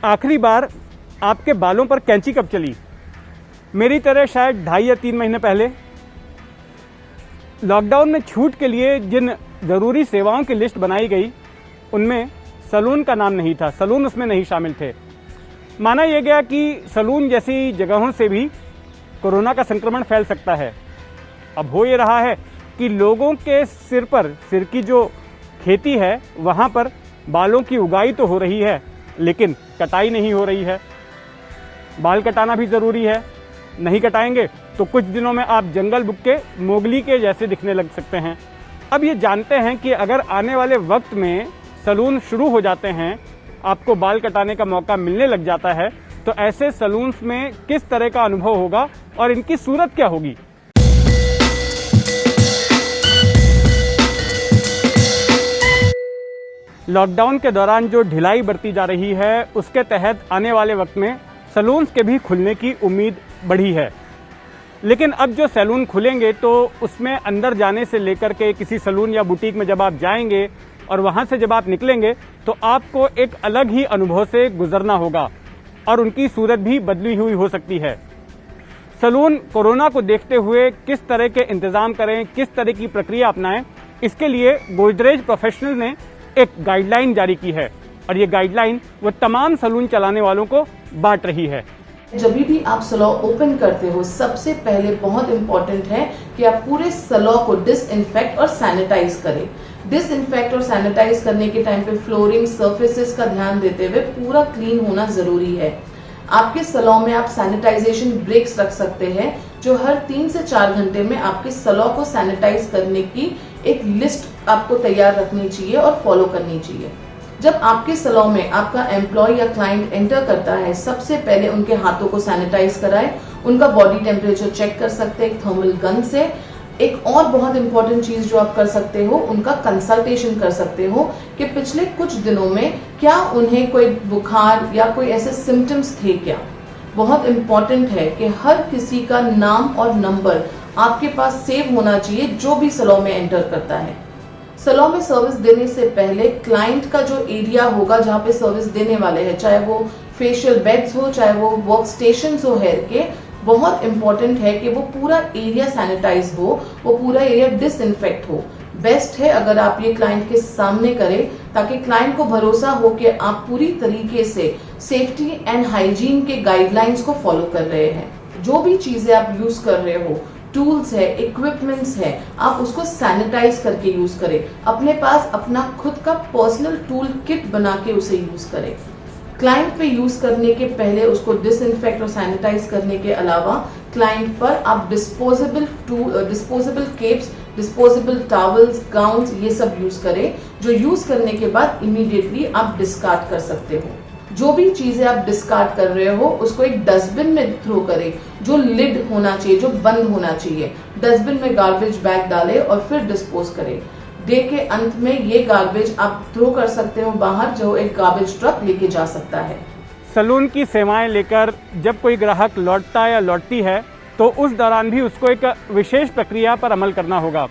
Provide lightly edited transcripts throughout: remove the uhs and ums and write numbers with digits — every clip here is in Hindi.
आखिरी बार आपके बालों पर कैंची कब चली? मेरी तरह शायद 2.5 या 3 महीने पहले। लॉकडाउन में छूट के लिए जिन ज़रूरी सेवाओं की लिस्ट बनाई गई उनमें सैलून का नाम नहीं था, सैलून उसमें नहीं शामिल थे। माना यह गया कि सैलून जैसी जगहों से भी कोरोना का संक्रमण फैल सकता है। अब हो ये रहा है कि लोगों के सिर की जो खेती है वहाँ पर बालों की उगाई तो हो रही है लेकिन कटाई नहीं हो रही है। बाल कटाना भी ज़रूरी है, नहीं कटाएंगे तो कुछ दिनों में आप जंगल बुक के मोगली के जैसे दिखने लग सकते हैं। अब ये जानते हैं कि अगर आने वाले वक्त में सैलून शुरू हो जाते हैं, आपको बाल कटाने का मौका मिलने लग जाता है, तो ऐसे सैलून्स में किस तरह का अनुभव होगा और इनकी सूरत क्या होगी। लॉकडाउन के दौरान जो ढिलाई बरती जा रही है उसके तहत आने वाले वक्त में सैलून्स के भी खुलने की उम्मीद बढ़ी है। लेकिन अब जो सैलून खुलेंगे तो उसमें अंदर जाने से लेकर के किसी सैलून या बुटीक में जब आप जाएंगे और वहां से जब आप निकलेंगे तो आपको एक अलग ही अनुभव से गुजरना होगा और उनकी सूरत भी बदली हुई हो सकती है। सैलून कोरोना को देखते हुए किस तरह के इंतजाम करें, किस तरह की प्रक्रिया अपनाएं, इसके लिए गोदरेज प्रोफेशनल ने एक गाइडलाइन जारी की है और ये गाइडलाइन वो तमाम सैलून चलाने वालों को बांट रही है। जब भी आप सैलून ओपन करते हो सबसे पहले बहुत इंपॉर्टेंट है कि आप पूरे सैलून को डिसइंफेक्ट और सैनिटाइज करें। डिसइंफेक्ट और सैनिटाइज करने के टाइम पे फ्लोरिंग सर्फेसेस का ध्यान देते हुए पूरा क्लीन होना जरूरी है। आपके सैलून में आप सैनिटाइजेशन ब्रेक्स रख सकते हैं जो हर 3 से 4 घंटे में आपके सैलून को सैनिटाइज करने की एक लिस्ट आपको तैयार रखनी चाहिए और फॉलो करनी चाहिए। जब आपके सैलून में आपका एम्प्लॉय या क्लाइंट एंटर करता है सबसे पहले उनके हाथों को सैनिटाइज कराएं, उनका बॉडी टेम्परेचर चेक कर सकते हैं एक थर्मल गन से। एक और बहुत इंपॉर्टेंट चीज जो आप कर सकते हो उनका कंसल्टेशन कर सकते हो कि पिछले कुछ दिनों में क्या उन्हें कोई बुखार या कोई ऐसे सिम्टम्स थे क्या। बहुत इंपॉर्टेंट है कि हर किसी का नाम और नंबर आपके पास सेव होना चाहिए जो भी सैलून में एंटर करता है। सैलून में सर्विस देने से पहले क्लाइंट का जो एरिया होगा जहाँ पे सर्विस देने वाले हैं, चाहे वो फेशियल बेड्स हो, चाहे वो वर्क स्टेशन हो हेयर के, बहुत इंपॉर्टेंट है कि वो पूरा एरिया सैनिटाइज हो, वो पूरा एरिया डिसइंफेक्ट हो। बेस्ट है अगर आप ये क्लाइंट के सामने करें ताकि क्लाइंट को भरोसा हो कि आप पूरी तरीके से सेफ्टी एंड हाइजीन के गाइडलाइंस को फॉलो कर रहे हैं। जो भी चीजें आप यूज कर रहे हो, टूल्स है, इक्विपमेंट्स है, आप उसको सैनिटाइज करके यूज करें। अपने पास अपना खुद का पर्सनल टूल किट बना के उसे यूज करें। क्लाइंट पे यूज करने के पहले उसको डिसइंफेक्ट और सैनिटाइज करने के अलावा क्लाइंट पर आप disposable keeps, disposable towels, gowns ये सब यूज करें जो यूज करने के बाद इमीडिएटली आप डिस्कार्ड कर सकते हो। जो भी चीजें आप डिस्कार्ड कर रहे हो उसको एक डस्टबिन में थ्रो करें जो लिड होना चाहिए, जो बंद होना चाहिए। डस्टबिन में गार्बेज बैग डालें और फिर डिस्पोज करें। डे के अंत में ये गार्बेज आप थ्रो कर सकते हो बाहर, जो एक गार्बेज ट्रक लेके जा सकता है। सैलून की सेवाएं लेकर जब कोई ग्राहक लौटता या लौटती है तो उस दौरान भी उसको एक विशेष प्रक्रिया पर अमल करना होगा।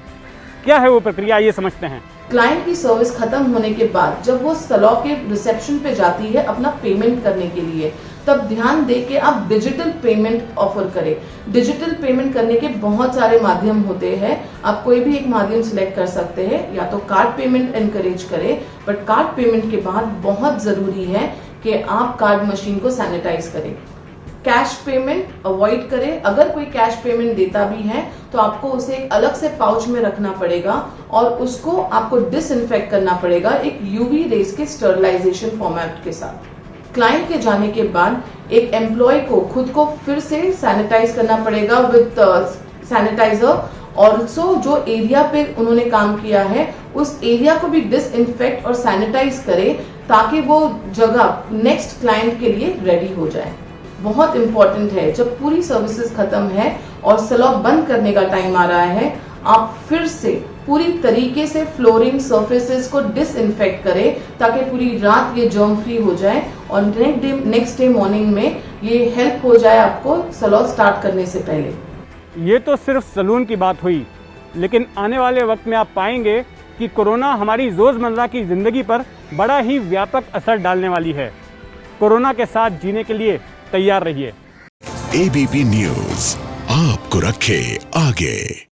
क्या है वो प्रक्रिया, ये समझते हैं। क्लाइंट की सर्विस खत्म होने के बाद जब वो सैलून के रिसेप्शन पे जाती है अपना पेमेंट करने के लिए, तब ध्यान दे के आप डिजिटल पेमेंट ऑफर करें। डिजिटल पेमेंट करने के बहुत सारे माध्यम होते हैं, आप कोई भी एक माध्यम सिलेक्ट कर सकते हैं। या तो कार्ड पेमेंट एनकरेज करें, बट कार्ड पेमेंट के बाद बहुत जरूरी है कि आप कार्ड मशीन को सैनिटाइज करें। कैश पेमेंट अवॉइड करें। अगर कोई कैश पेमेंट देता भी है तो आपको उसे एक अलग से पाउच में रखना पड़ेगा और उसको आपको डिसइंफेक्ट करना पड़ेगा एक यूवी रेज के स्टरलाइजेशन फॉर्मेट के साथ। क्लाइंट के जाने के बाद एक एम्प्लॉय को खुद को फिर से सैनिटाइज करना पड़ेगा विद सैनिटाइजर। ऑल्सो जो एरिया पे उन्होंने काम किया है उस एरिया को भी डिसइंफेक्ट और सैनिटाइज करें ताकि वो जगह नेक्स्ट क्लाइंट के लिए रेडी हो जाए। बहुत इंपॉर्टेंट है, जब पूरी सर्विसेज खत्म है और सैलून बंद करने का टाइम आ रहा है, आप फिर से पूरी तरीके से फ्लोरिंग सर्फेसेस को डिसइंफेक्ट करें ताकि पूरी रात ये जर्म फ्री हो जाए और नेक्स्ट डे मॉर्निंग में ये हेल्प हो जाए आपको सैलून स्टार्ट करने से पहले। ये तो सिर्फ सैलून की बात हुई, लेकिन आने वाले वक्त में आप पाएंगे कि कोरोना हमारी रोजमर्रा की जिंदगी पर बड़ा ही व्यापक असर डालने वाली है। कोरोना के साथ जीने के लिए तैयार रहिए। एबीपी न्यूज आपको रखे आगे।